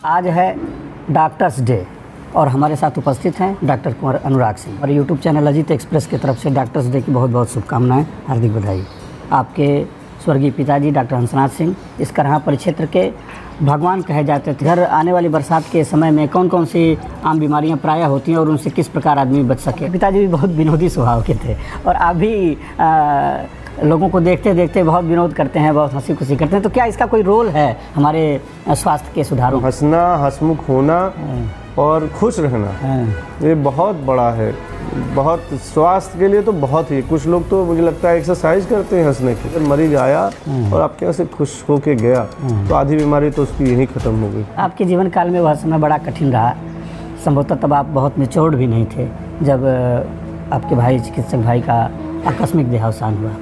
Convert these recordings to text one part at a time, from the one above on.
आज है doctors day और हमारे साथ उपस्थित हैं डॉक्टर कुंवर अनुराग सिंह और यूट्यूब चैनल अजीत एक्सप्रेस की तरफ से डॉक्टर्स डे की बहुत बहुत शुभकामनाएं, हार्दिक बधाई। आपके स्वर्गीय पिताजी डॉक्टर हंसनाथ सिंह इस करहा परिक्षेत्र के भगवान कहे जाते थे। घर आने वाली बरसात के समय में कौन कौन सी आम बीमारियां प्रायः होती हैं और उनसे किस प्रकार आदमी बच सके। पिताजी भी बहुत विनोदी स्वभाव के थे और आप भी लोगों को देखते देखते बहुत विनोद करते हैं, बहुत हंसी खुशी करते हैं। तो क्या इसका कोई रोल है हमारे स्वास्थ्य के सुधार में? हंसना, हंसमुख होना और खुश रहना ये बहुत बड़ा है, बहुत स्वास्थ्य के लिए तो बहुत ही। कुछ लोग तो मुझे लगता है एक्सरसाइज करते हैं हंसने की। अगर मरीज आया और आपके यहाँ से खुश होके गया तो आधी बीमारी तो उसकी यहीं ख़त्म हो गई। आपके जीवन काल में वह समय बड़ा कठिन रहा, संभवतः तब आप बहुत मैच्योर्ड भी नहीं थे जब आपके भाई चिकित्सक भाई का आकस्मिक देहावसान हुआ।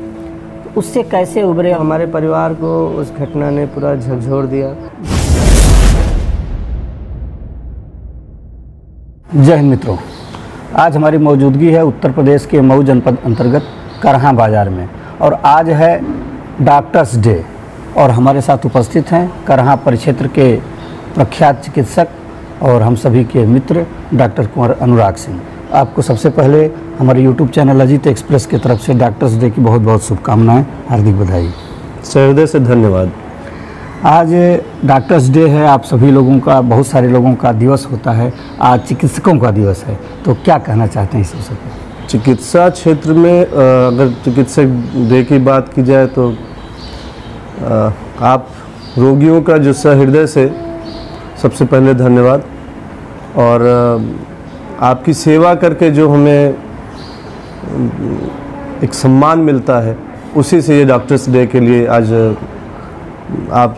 उससे कैसे उभरे? हमारे परिवार को उस घटना ने पूरा झकझोर दिया। जय हिंद मित्रों, आज हमारी मौजूदगी है उत्तर प्रदेश के मऊ जनपद अंतर्गत करहा बाज़ार में और आज है डॉक्टर्स डे और हमारे साथ उपस्थित हैं करहा परिक्षेत्र के प्रख्यात चिकित्सक और हम सभी के मित्र डॉक्टर कुंवर अनुराग सिंह। आपको सबसे पहले हमारे यूट्यूब चैनल अजीत एक्सप्रेस की तरफ से डॉक्टर्स डे की बहुत बहुत शुभकामनाएं, हार्दिक बधाई। हृदय से धन्यवाद। आज डॉक्टर्स डे है, आप सभी लोगों का, बहुत सारे लोगों का दिवस होता है, आज चिकित्सकों का दिवस है, तो क्या कहना चाहते हैं इस अवसर पर? चिकित्सा क्षेत्र में अगर चिकित्सक डे की बात की जाए तो आप रोगियों का जो सहृदय से सबसे पहले धन्यवाद और आपकी सेवा करके जो हमें एक सम्मान मिलता है उसी से ये डॉक्टर्स डे के लिए आज आप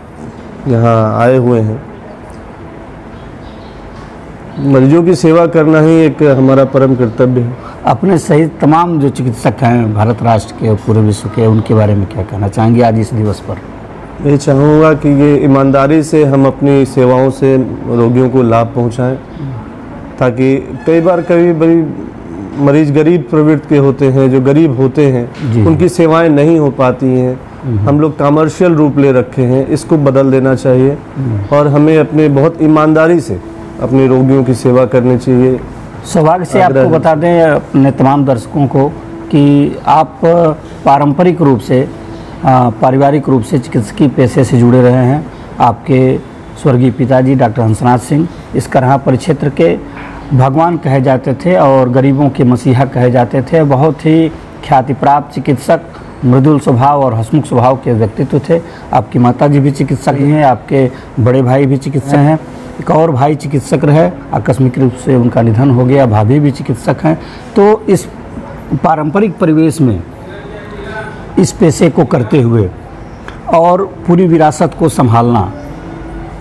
यहाँ आए हुए हैं। मरीजों की सेवा करना ही एक हमारा परम कर्तव्य है। अपने सहित तमाम जो चिकित्सक हैं भारत राष्ट्र के और पूरे विश्व के, उनके बारे में क्या कहना चाहेंगे आज इस दिवस पर? मैं चाहूँगा कि ये ईमानदारी से हम अपनी सेवाओं से रोगियों को लाभ पहुँचाएं, ताकि कई बार कभी बड़ी मरीज गरीब प्रवृत्ति के होते हैं, जो गरीब होते हैं उनकी सेवाएं नहीं हो पाती हैं। हम लोग कमर्शियल रूप ले रखे हैं, इसको बदल देना चाहिए और हमें अपने बहुत ईमानदारी से अपने रोगियों की सेवा करनी चाहिए। सौभाग्य से आपको बता दें अपने तमाम दर्शकों को कि आप पारंपरिक रूप से, पारिवारिक रूप से चिकित्सकीय पेशे से जुड़े रहे हैं। आपके स्वर्गीय पिताजी डॉक्टर हंसनाथ सिंह इस करहा परिक्षेत्र के भगवान कहे जाते थे और गरीबों के मसीहा कहे जाते थे। बहुत ही ख्याति प्राप्त चिकित्सक, मृदुल स्वभाव और हंसमुख स्वभाव के व्यक्तित्व थे। आपकी माताजी भी चिकित्सक ही हैं, आपके बड़े भाई भी चिकित्सक हैं, एक और भाई चिकित्सक रहे, आकस्मिक रूप से उनका निधन हो गया, भाभी भी चिकित्सक हैं। तो इस पारंपरिक परिवेश में इस पेशे को करते हुए और पूरी विरासत को संभालना,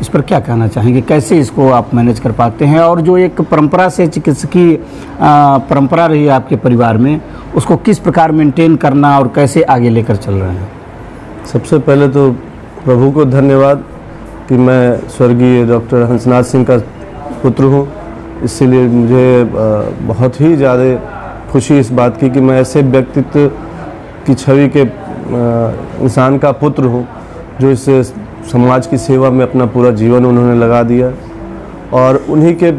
इस पर क्या कहना चाहेंगे? कैसे इसको आप मैनेज कर पाते हैं? और जो एक परंपरा से चिकित्सकीय परंपरा रही है आपके परिवार में, उसको किस प्रकार मेंटेन करना और कैसे आगे लेकर चल रहे हैं? सबसे पहले तो प्रभु को धन्यवाद कि मैं स्वर्गीय डॉक्टर हंसनाथ सिंह का पुत्र हूँ। इसलिए मुझे बहुत ही ज़्यादा खुशी इस बात की कि मैं ऐसे व्यक्तित्व की छवि के इंसान का पुत्र हूँ जो इस समाज की सेवा में अपना पूरा जीवन उन्होंने लगा दिया और उन्हीं के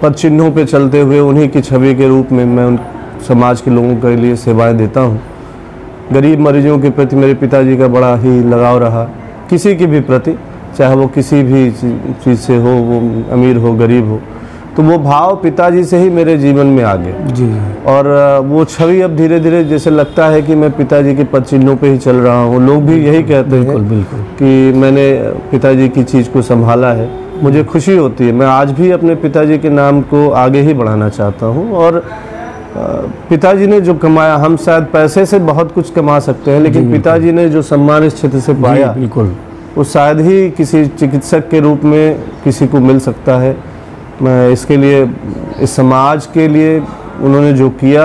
पद चिन्हों पे चलते हुए, उन्हीं की छवि के रूप में मैं उन समाज के लोगों के लिए सेवाएं देता हूं। गरीब मरीजों के प्रति मेरे पिताजी का बड़ा ही लगाव रहा, किसी की भी प्रति, चाहे वो किसी भी चीज़ से हो, वो अमीर हो गरीब हो, तो वो भाव पिताजी से ही मेरे जीवन में आ गए जी। और वो छवि अब धीरे धीरे जैसे लगता है कि मैं पिताजी के पद चिन्हों पे ही चल रहा हूँ। लोग भी यही कहते हैं कि मैंने पिताजी की चीज़ को संभाला है। मुझे खुशी होती है। मैं आज भी अपने पिताजी के नाम को आगे ही बढ़ाना चाहता हूँ और पिताजी ने जो कमाया, हम शायद पैसे से बहुत कुछ कमा सकते हैं, लेकिन पिताजी ने जो सम्मान इस क्षेत्र से पाया वो शायद ही किसी चिकित्सक के रूप में किसी को मिल सकता है। मैं इसके लिए, इस समाज के लिए उन्होंने जो किया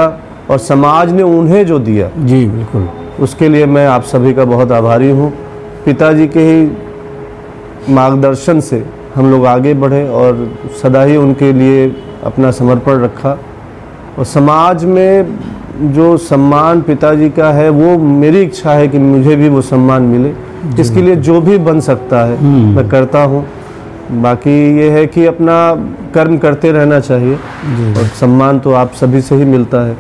और समाज ने उन्हें जो दिया, जी बिल्कुल, उसके लिए मैं आप सभी का बहुत आभारी हूँ। पिताजी के ही मार्गदर्शन से हम लोग आगे बढ़े और सदा ही उनके लिए अपना समर्पण रखा और समाज में जो सम्मान पिताजी का है वो मेरी इच्छा है कि मुझे भी वो सम्मान मिले। इसके लिए जो भी बन सकता है मैं करता हूँ। बाकी ये है कि अपना कर्म करते रहना चाहिए और सम्मान तो आप सभी से ही मिलता है।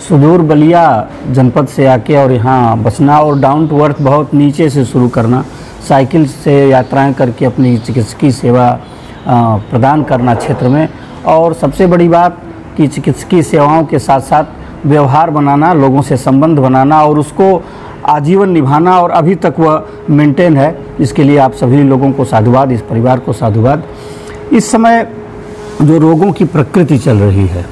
सुदूर बलिया जनपद से आके और यहाँ बसना और डाउन टू अर्थ बहुत नीचे से शुरू करना, साइकिल से यात्राएं करके अपनी चिकित्सकीय सेवा प्रदान करना क्षेत्र में, और सबसे बड़ी बात कि चिकित्सकीय सेवाओं के साथ साथ व्यवहार बनाना, लोगों से संबंध बनाना और उसको आजीवन निभाना, और अभी तक वह मेंटेन है। इसके लिए आप सभी लोगों को साधुवाद, इस परिवार को साधुवाद। इस समय जो रोगों की प्रकृति चल रही है,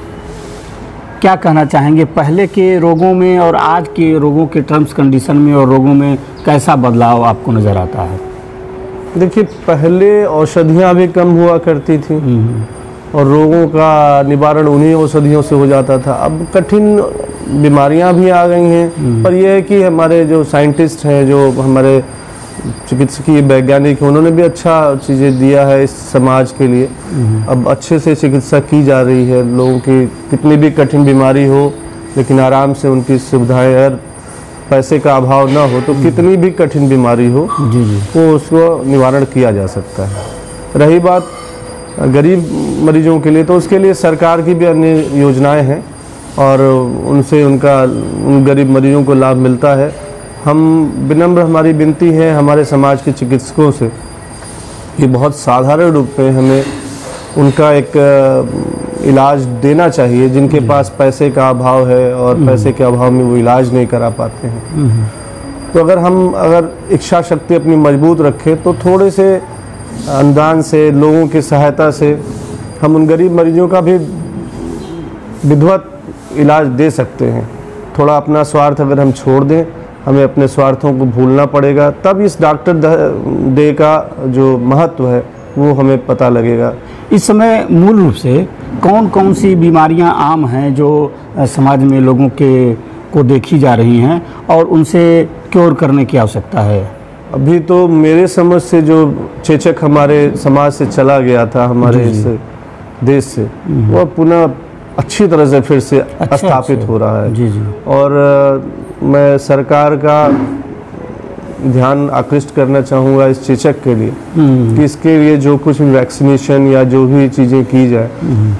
क्या कहना चाहेंगे पहले के रोगों में और आज के रोगों के टर्म्स कंडीशन में और रोगों में कैसा बदलाव आपको नज़र आता है? देखिए, पहले औषधियाँ भी कम हुआ करती थी और रोगों का निवारण उन्हीं औषधियों से हो जाता था। अब कठिन बीमारियां भी आ गई हैं, पर यह है कि हमारे जो साइंटिस्ट हैं, जो हमारे चिकित्सकीय वैज्ञानिक हैं, उन्होंने भी अच्छा चीज़ें दिया है इस समाज के लिए। अब अच्छे से चिकित्सा की जा रही है, लोगों की कितनी भी कठिन बीमारी हो लेकिन आराम से उनकी सुविधाएं, अगर पैसे का अभाव ना हो तो कितनी भी कठिन बीमारी हो वो उसको निवारण किया जा सकता है। रही बात गरीब मरीजों के लिए, तो उसके लिए सरकार की भी अन्य योजनाएं हैं और उनसे उन गरीब मरीजों को लाभ मिलता है। हम विनम्र हमारी विनती है हमारे समाज के चिकित्सकों से कि बहुत साधारण रूप में हमें उनका एक इलाज देना चाहिए, जिनके पास पैसे का अभाव है और पैसे के अभाव में वो इलाज नहीं करा पाते हैं। तो अगर इच्छा शक्ति अपनी मजबूत रखें तो थोड़े से अनुदान से, लोगों की सहायता से हम उन गरीब मरीजों का भी विधिवत इलाज दे सकते हैं। थोड़ा अपना स्वार्थ अगर हम छोड़ दें, हमें अपने स्वार्थों को भूलना पड़ेगा, तब इस डॉक्टर डे का जो महत्व है वो हमें पता लगेगा। इस समय मूल रूप से कौन कौन सी बीमारियां आम हैं जो समाज में लोगों को देखी जा रही हैं और उनसे क्योर करने की आवश्यकता है? अभी तो मेरे समझ से जो चेचक हमारे समाज से चला गया था, हमारे इस देश से, वो पुनः अच्छी तरह से फिर से स्थापित हो रहा है। जी। और मैं सरकार का ध्यान आकृष्ट करना चाहूँगा इस चेचक के लिए कि इसके लिए जो कुछ वैक्सीनेशन या जो भी चीज़ें की जाए,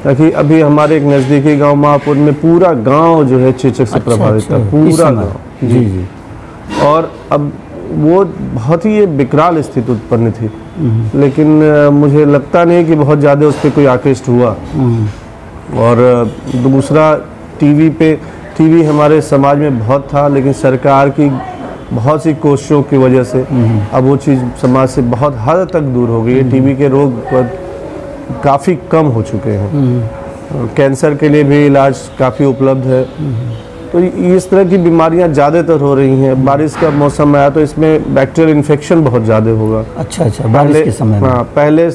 ताकि अभी हमारे एक नज़दीकी गांव महापुर में पूरा गांव जो है चेचक से प्रभावित था, पूरा गांव। जी। और अब वो बहुत ही विकराल स्थिति उत्पन्न थी, लेकिन मुझे लगता नहीं कि बहुत ज़्यादा उस पर कोई आकृष्ट हुआ। और दूसरा, टीवी हमारे समाज में बहुत था, लेकिन सरकार की बहुत सी कोशिशों की वजह से अब वो चीज़ समाज से बहुत हद तक दूर हो गई है। टीबी के रोग काफ़ी कम हो चुके हैं। कैंसर के लिए भी इलाज काफ़ी उपलब्ध है। तो इस तरह की बीमारियां ज़्यादातर हो रही हैं। बारिश का मौसम आया तो इसमें बैक्टीरियल इन्फेक्शन बहुत ज़्यादा होगा। अच्छा, बारिश के समय में। हाँ, पहले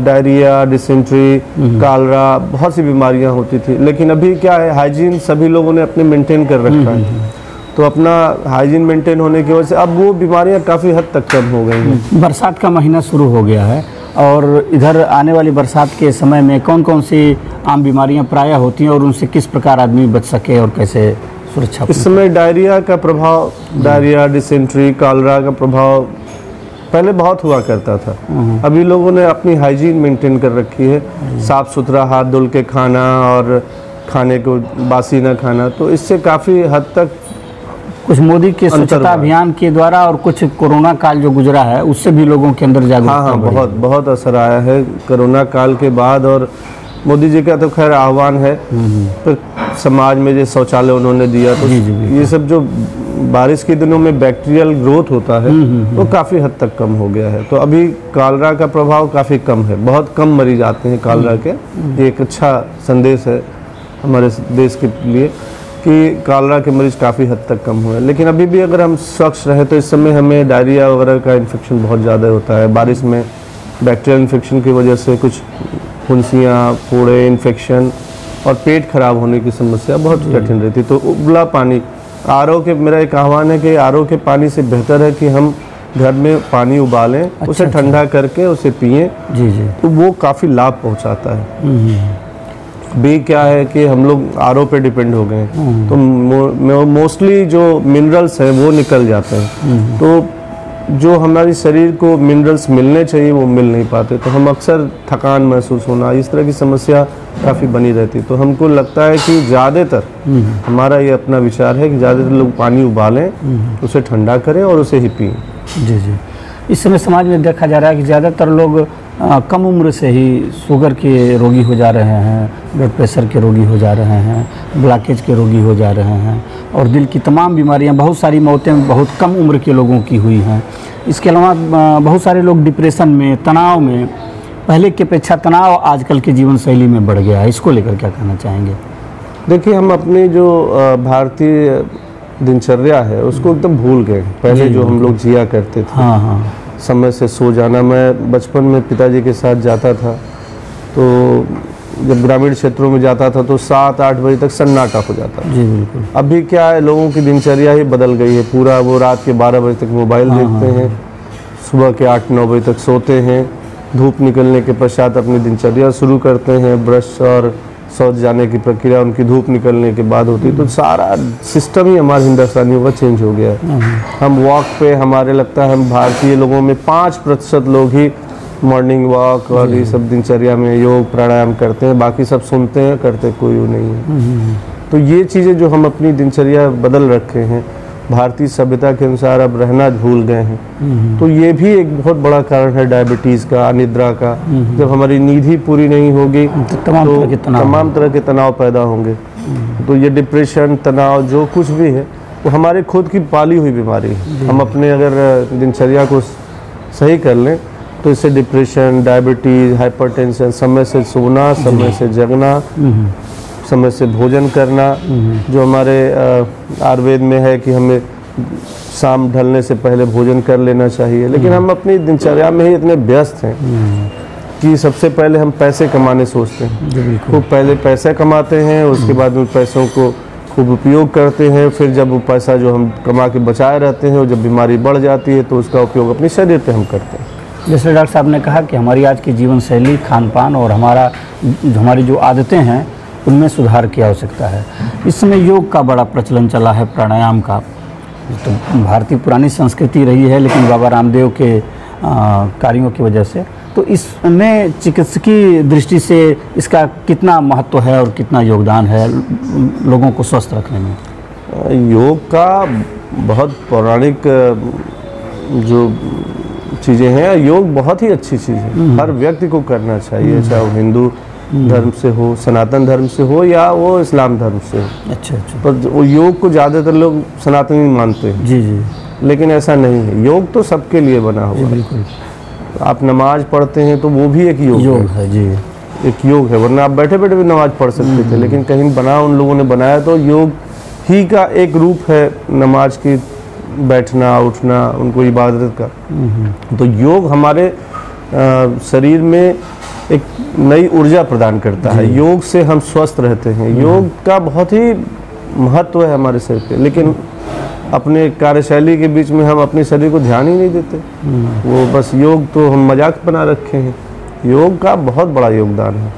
डायरिया, डिसेंट्री, कालरा, बहुत सी बीमारियां होती थी, लेकिन अभी क्या है, हाइजीन सभी लोगों ने अपने मेंटेन कर रखा है, तो अपना हाइजीन मेंटेन होने की वजह से अब वो बीमारियां काफ़ी हद तक कम हो गई हैं। बरसात का महीना शुरू हो गया है और इधर आने वाली बरसात के समय में कौन कौन सी आम बीमारियां प्रायः होती हैं और उनसे किस प्रकार आदमी बच सके और कैसे सुरक्षा? इस समय डायरिया का प्रभाव, डायरिया, डिसेंट्री, कालरा का प्रभाव पहले बहुत हुआ करता था। अभी लोगों ने अपनी हाइजीन मेंटेन कर रखी है, साफ सुथरा हाथ धुल के खाना और खाने को बासी न खाना, तो इससे काफ़ी हद तक कुछ मोदी के स्वच्छता अभियान के द्वारा और कुछ कोरोना काल जो गुजरा है उससे भी लोगों के अंदर जागरूकता। हाँ, बहुत असर आया है कोरोना काल के बाद। और मोदी जी का तो खैर आह्वान है, तो समाज में जो शौचालय उन्होंने दिया, तो ये सब जो बारिश के दिनों में बैक्टीरियल ग्रोथ होता है वो काफ़ी हद तक कम हो गया है। तो अभी कालरा का प्रभाव काफ़ी कम है, बहुत कम मरीज आते हैं कालरा के। ये एक अच्छा संदेश है हमारे देश के लिए कि कालरा के मरीज काफ़ी हद तक कम हुए। लेकिन अभी भी अगर हम स्वच्छ रहे तो इस समय हमें डायरिया वगैरह का इन्फेक्शन बहुत ज़्यादा होता है। बारिश में बैक्टीरियल इन्फेक्शन की वजह से कुछ फुंसियाँ, फोड़े, इन्फेक्शन और पेट खराब होने की समस्या बहुत कठिन रहती। तो उबला पानी, मेरा एक आह्वान है कि आरओ के पानी से बेहतर है कि हम घर में पानी उबालें, उसे ठंडा करके उसे पिएं। तो वो काफ़ी लाभ पहुँचाता है। भी क्या है कि हम लोग आरओ पे डिपेंड हो गए, तो मोस्टली जो मिनरल्स हैं वो निकल जाते हैं। तो जो हमारी शरीर को मिनरल्स मिलने चाहिए वो मिल नहीं पाते, तो हम अक्सर थकान महसूस होना, इस तरह की समस्या काफ़ी बनी रहती। तो हमको लगता है कि ज़्यादातर हमारा ये अपना विचार है कि ज़्यादातर लोग पानी उबालें, उसे ठंडा करें और उसे ही पिएं। जी जी। इस समय समाज में देखा जा रहा है कि ज़्यादातर लोग कम उम्र से ही शुगर के रोगी हो जा रहे हैं, ब्लड प्रेशर के रोगी हो जा रहे हैं, ब्लॉकेज के रोगी हो जा रहे हैं, और दिल की तमाम बीमारियां, बहुत सारी मौतें बहुत कम उम्र के लोगों की हुई हैं। इसके अलावा बहुत सारे लोग डिप्रेशन में, तनाव में, पहले की अपेक्षा तनाव आजकल के जीवन शैली में बढ़ गया है। इसको लेकर क्या कहना चाहेंगे? देखिए, हम अपनी जो भारतीय दिनचर्या है उसको एकदम भूल गए। पहले जो हम लोग जिया करते थे, हाँ हाँ, समय से सो जाना। मैं बचपन में पिताजी के साथ जाता था, तो जब ग्रामीण क्षेत्रों में जाता था तो 7-8 बजे तक सन्नाटा हो जाता था। जी बिल्कुल। अभी क्या है, लोगों की दिनचर्या ही बदल गई है पूरा। वो रात के 12 बजे तक मोबाइल देखते हैं, सुबह के 8-9 बजे तक सोते हैं, धूप निकलने के पश्चात अपनी दिनचर्या शुरू करते हैं। ब्रश और शौच जाने की प्रक्रिया उनकी धूप निकलने के बाद होती है। तो सारा सिस्टम ही हमारे हिंदुस्तानियों का चेंज हो गया है। हम वॉक पे, हमारे लगता है हम भारतीय लोगों में 5% लोग ही मॉर्निंग वॉक और ये सब दिनचर्या में योग प्राणायाम करते हैं, बाकी सब सुनते हैं, करते कोई नहीं है। तो ये चीज़ें जो हम अपनी दिनचर्या बदल रखे हैं, भारतीय सभ्यता के अनुसार अब रहना भूल गए हैं, तो ये भी एक बहुत बड़ा कारण है डायबिटीज़ का, अनिद्रा का। जब हमारी नींद ही पूरी नहीं होगी तो तमाम तरह के तनाव पैदा होंगे। तो ये डिप्रेशन, तनाव जो कुछ भी है वो हमारे खुद की पाली हुई बीमारी है। हम अपने अगर दिनचर्या को सही कर लें तो इससे डिप्रेशन, डायबिटीज़, हाइपरटेंशन, समय से सोना, समय से जगना, समय से भोजन करना, जो हमारे आयुर्वेद में है कि हमें शाम ढलने से पहले भोजन कर लेना चाहिए। लेकिन हम अपनी दिनचर्या में ही इतने व्यस्त हैं कि सबसे पहले हम पैसे कमाने सोचते हैं, खूब पहले पैसे कमाते हैं, उसके बाद उन पैसों को खूब उपयोग करते हैं। फिर जब वो पैसा जो हम कमा के बचाए रहते हैं, और जब बीमारी बढ़ जाती है तो उसका उपयोग अपने शरीर पे हम करते हैं। जैसे डॉक्टर साहब ने कहा कि हमारी आज की जीवन शैली, खान पान और हमारी जो आदतें हैं उनमें सुधार की आवश्यकता है। इस समय योग का बड़ा प्रचलन चला है, प्राणायाम का। तो भारतीय पुरानी संस्कृति रही है, लेकिन बाबा रामदेव के कार्यों की वजह से, तो इसमें चिकित्सकीय दृष्टि से इसका कितना महत्व है और कितना योगदान है लोगों को स्वस्थ रखने में? योग का बहुत पौराणिक जो चीज़ें हैं, योग बहुत ही अच्छी चीज़ है, हर व्यक्ति को करना चाहिए, चाहे वो हिंदू धर्म से हो, सनातन धर्म से हो, या वो इस्लाम धर्म से हो। अच्छा अच्छा। पर वो योग को ज़्यादातर लोग सनातनी मानते हैं। जी जी। लेकिन ऐसा नहीं है, योग तो सबके लिए बना हुआ है। बिल्कुल। आप नमाज पढ़ते हैं तो वो भी एक योग है। जी, एक योग है, वरना आप बैठे बैठे भी नमाज पढ़ सकते थे, लेकिन कहीं बना उन लोगों ने बनाया तो योग ही का एक रूप है नमाज की, बैठना उठना, उनको इबादत का। तो योग हमारे शरीर में एक नई ऊर्जा प्रदान करता है। योग से हम स्वस्थ रहते हैं। योग का बहुत ही महत्व है हमारे शरीर पे, लेकिन अपने कार्यशैली के बीच में हम अपने शरीर को ध्यान ही नहीं देते। वो बस योग तो हम मजाक बना रखे हैं। योग का बहुत बड़ा योगदान है।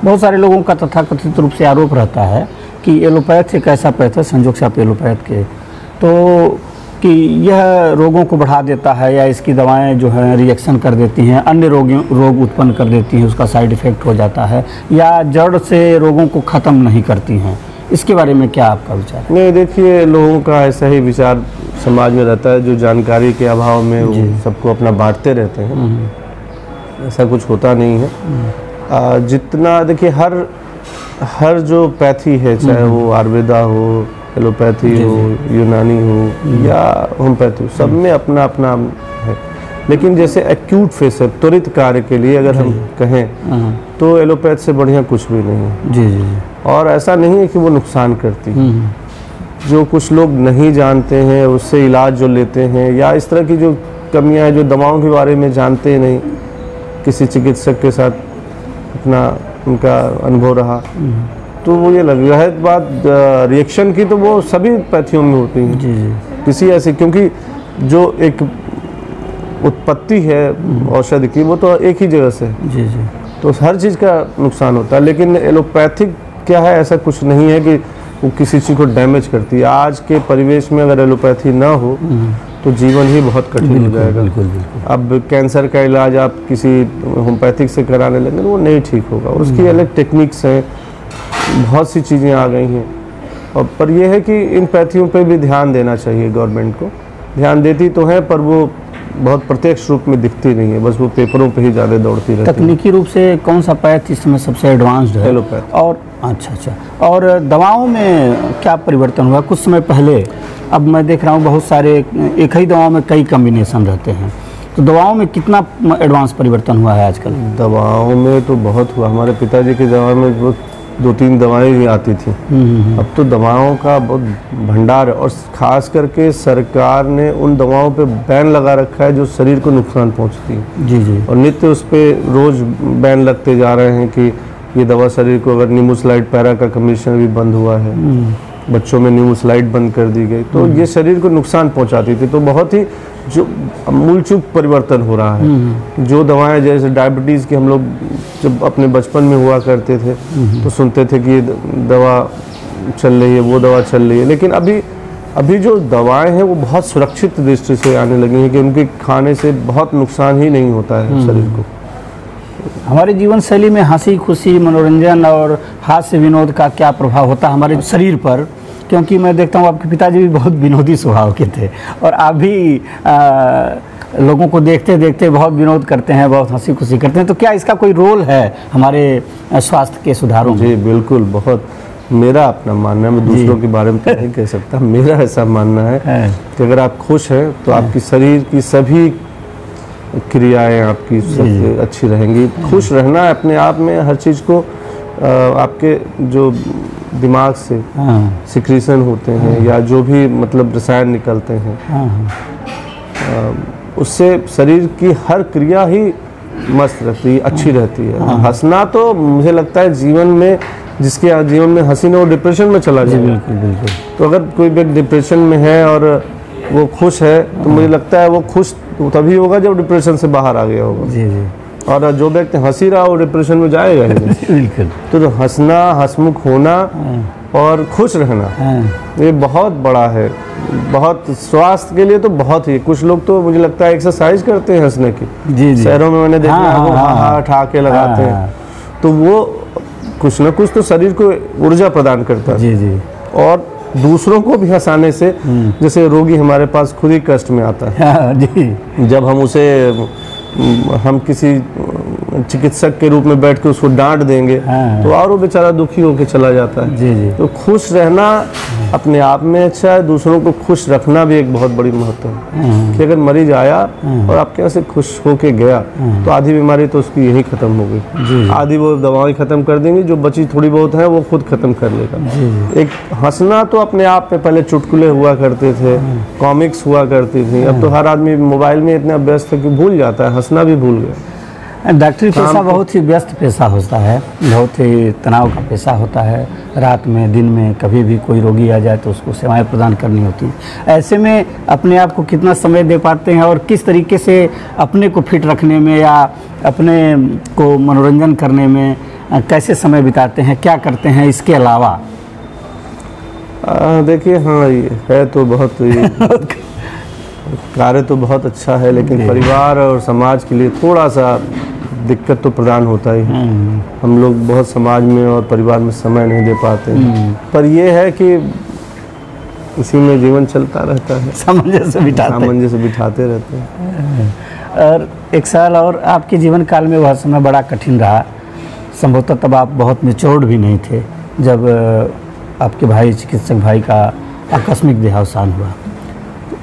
बहुत सारे लोगों का तथाकथित रूप से आरोप रहता है कि एलोपैथ एक ऐसा पैथ है, संजोग से आप एलोपैथ के, तो कि यह रोगों को बढ़ा देता है, या इसकी दवाएं जो हैं रिएक्शन कर देती हैं, अन्य रोग उत्पन्न कर देती हैं, उसका साइड इफ़ेक्ट हो जाता है, या जड़ से रोगों को ख़त्म नहीं करती हैं। इसके बारे में क्या आपका विचार है? नहीं, देखिए, लोगों का ऐसा ही विचार समाज में रहता है, जो जानकारी के अभाव में वो सबको अपना बांटते रहते हैं। ऐसा कुछ होता नहीं है। जितना देखिए, हर जो पैथी है, चाहे वो आयुर्वेदा हो, एलोपैथी हो, यूनानी हो या होम्योपैथी, सब में अपना अपना है। लेकिन जैसे एक्यूट फेस है, त्वरित कार्य के लिए अगर हम कहें तो एलोपैथ से बढ़िया कुछ भी नहीं है। जी जी। और ऐसा नहीं है कि वो नुकसान करती। जो कुछ लोग नहीं जानते हैं, उससे इलाज जो लेते हैं, या इस तरह की जो कमियां हैं, जो दवाओं के बारे में जानते नहीं, किसी चिकित्सक के साथ अपना उनका अनुभव रहा, तो वो ये लग रहा है बात रिएक्शन की, तो वो सभी पैथियों में होती है। जी जी। किसी ऐसी, क्योंकि जो एक उत्पत्ति है औषधि की, वो तो एक ही जगह से है। जी जी। तो हर चीज़ का नुकसान होता है। लेकिन एलोपैथिक क्या है, ऐसा कुछ नहीं है कि वो किसी चीज़ को डैमेज करती है। आज के परिवेश में अगर एलोपैथी ना हो तो जीवन ही बहुत कठिन हो जाएगा। बिल्कुल बिल्कुल। अब कैंसर का इलाज आप किसी होम्योपैथिक से कराने लगे वो नहीं ठीक होगा, उसकी अलग टेक्निक्स हैं, बहुत सी चीज़ें आ गई हैं। और पर यह है कि इन पैथियों पे भी ध्यान देना चाहिए, गवर्नमेंट को ध्यान देती तो है पर वो बहुत प्रत्यक्ष रूप में दिखती नहीं है, बस वो पेपरों पे ही ज़्यादा दौड़ती रहती है। तकनीकी रूप से कौन सा पैथ इस समय सबसे एडवांस्ड है? एलोपैथ। और अच्छा, और दवाओं में क्या परिवर्तन हुआ? कुछ समय पहले, अब मैं देख रहा हूँ बहुत सारे एक ही दवाओं में कई कॉम्बिनेशन रहते हैं, तो दवाओं में कितना एडवांस परिवर्तन हुआ है आजकल? दवाओं में तो बहुत हुआ। हमारे पिताजी के ज़माने में वो 2-3 दवाएं ही आती थी, अब तो दवाओं का बहुत भंडार है। और ख़ास करके सरकार ने उन दवाओं पे बैन लगा रखा है जो शरीर को नुकसान पहुंचती है। जी जी। और नित्य उस पर रोज़ बैन लगते जा रहे हैं कि ये दवा शरीर को, अगर नीमोस्लाइड पैरा का कमीशन भी बंद हुआ है, बच्चों में नीमोस्लाइड बंद कर दी गई, तो ये शरीर को नुकसान पहुंचाती थी। तो बहुत ही जो मूलचूक परिवर्तन हो रहा है। जो दवाएं जैसे डायबिटीज़ की, हम लोग जब अपने बचपन में हुआ करते थे तो सुनते थे कि ये दवा चल रही है, वो दवा चल रही है, लेकिन अभी जो दवाएं हैं वो बहुत सुरक्षित दृष्टि से आने लगी हैं कि उनके खाने से बहुत नुकसान ही नहीं होता है शरीर को। हमारे जीवन शैली में हंसी खुशी, मनोरंजन और हास्य विनोद का क्या प्रभाव होता है हमारे शरीर पर? क्योंकि मैं देखता हूँ आपके पिताजी भी बहुत विनोदी स्वभाव के थे और आप भी लोगों को देखते देखते बहुत विनोद करते हैं, बहुत हंसी खुशी करते हैं, तो क्या इसका कोई रोल है हमारे स्वास्थ्य के सुधारों में? जी बिल्कुल, बहुत। मेरा अपना मानना है, मैं दूसरों के बारे में तो नहीं कह सकता, मेरा ऐसा मानना है कि अगर आप खुश हैं तो आपकी शरीर की सभी क्रियाएं आपकी सब अच्छी रहेंगी। खुश रहना है अपने आप में, हर चीज़ को आपके जो दिमाग से सिक्रीशन होते हैं या जो भी मतलब रसायन निकलते हैं, उससे शरीर की हर क्रिया ही मस्त रहती है, अच्छी रहती है। हंसना तो मुझे लगता है जीवन में, जिसके जीवन में हंसी न हो डिप्रेशन में चला जाए। बिल्कुल बिल्कुल। तो अगर कोई व्यक्ति डिप्रेशन में है और वो खुश है तो मुझे लगता है वो खुश तभी होगा जब डिप्रेशन से बाहर आ गया होगा। जी जी। और जो व्यक्ति हंसी रहा वो डिप्रेशन में जाएगा ही नहीं। बिल्कुल। तो हंसना, हंसमुख होना और खुश रहना ये बहुत बड़ा है, बहुत स्वास्थ्य के लिए तो बहुत ही। कुछ लोग तो मुझे लगता है एक्सरसाइज करते हैं हंसने की। जी जी। शहरों में मैंने देखा है, हाँ ठहाके लगाते हैं, तो वो कुछ ना कुछ तो शरीर को ऊर्जा प्रदान करता है। जी जी। और दूसरों को भी हंसाने से, जैसे रोगी हमारे पास खुद ही कष्ट में आता है, जी, जब हम किसी चिकित्सक के रूप में बैठ के उसको डांट देंगे तो और वो बेचारा दुखी होकर चला जाता है। जी जी। तो खुश रहना अपने आप में अच्छा है, दूसरों को खुश रखना भी एक बहुत बड़ी महत्व है कि अगर मरीज आया और आपके यहाँ से खुश होके गया तो आधी बीमारी तो उसकी यही खत्म हो गई, आधी वो दवाएं खत्म कर देंगी, जो बची थोड़ी बहुत है वो खुद खत्म कर लेगा। एक हंसना तो अपने आप में, पहले चुटकुले हुआ करते थे, कॉमिक्स हुआ करती थी, अब तो हर आदमी मोबाइल में इतना व्यस्त है कि भूल जाता है, हंसना भी भूल गया। डॉक्टरी पेशा बहुत ही व्यस्त पेशा होता है, बहुत ही तनाव का पेशा होता है। रात में, दिन में, कभी भी कोई रोगी आ जाए तो उसको सेवाएं प्रदान करनी होती है। ऐसे में अपने आप को कितना समय दे पाते हैं और किस तरीके से अपने को फिट रखने में या अपने को मनोरंजन करने में कैसे समय बिताते हैं, क्या करते हैं इसके अलावा? देखिए, हाँ ये है तो बहुत कार्य तो बहुत अच्छा है, लेकिन परिवार और समाज के लिए थोड़ा सा दिक्कत तो प्रदान होता ही है। हम लोग बहुत समाज में और परिवार में समय नहीं दे पाते, पर यह है कि इसी में जीवन चलता रहता है, सामंजस्य बिठाते रहते हैं। और एक साल और आपके जीवन काल में वह समय बड़ा कठिन रहा, संभवतः तब आप बहुत मैच्योर्ड भी नहीं थे जब आपके भाई, चिकित्सक भाई का आकस्मिक देहावसान हुआ।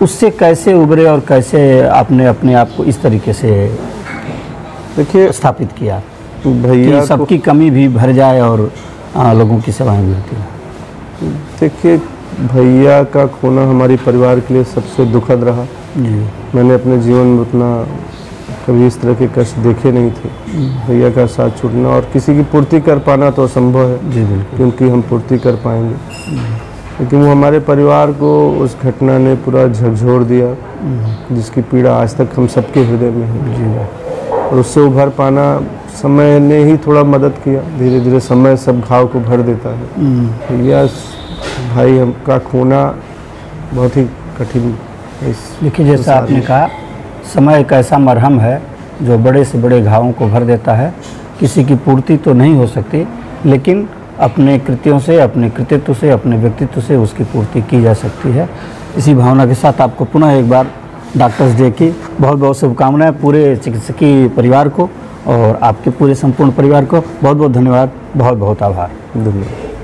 उससे कैसे उभरे और कैसे आपने अपने आप को इस तरीके से देखिए स्थापित किया भैया कि सबकी कमी भी भर जाए और लोगों की सेवाएं भी होती हैं? देखिए, भैया का खोना हमारे परिवार के लिए सबसे दुखद रहा। मैंने अपने जीवन में उतना कभी इस तरह के कष्ट देखे नहीं थे। भैया का साथ छूटना और किसी की पूर्ति कर पाना तो असंभव है, क्योंकि हम पूर्ति कर पाएंगे, लेकिन वो हमारे परिवार को उस घटना ने पूरा झकझोर दिया, जिसकी पीड़ा आज तक हम सबके हृदय में है। और उससे उभर पाना समय ने ही थोड़ा मदद किया, धीरे धीरे समय सब घाव को भर देता है। भैया भाई हम का खोना बहुत ही कठिन देखिए, जैसा आपने कहा, समय एक ऐसा मरहम है जो बड़े से बड़े घावों को भर देता है। किसी की पूर्ति तो नहीं हो सकती, लेकिन अपने कृत्यों से, अपने कृतित्व से, अपने व्यक्तित्व से उसकी पूर्ति की जा सकती है। इसी भावना के साथ आपको पुनः एक बार डॉक्टर्स डे की बहुत बहुत शुभकामनाएं पूरे चिकित्सकीय परिवार को और आपके पूरे संपूर्ण परिवार को। बहुत बहुत धन्यवाद, बहुत बहुत आभार। धन्यवाद।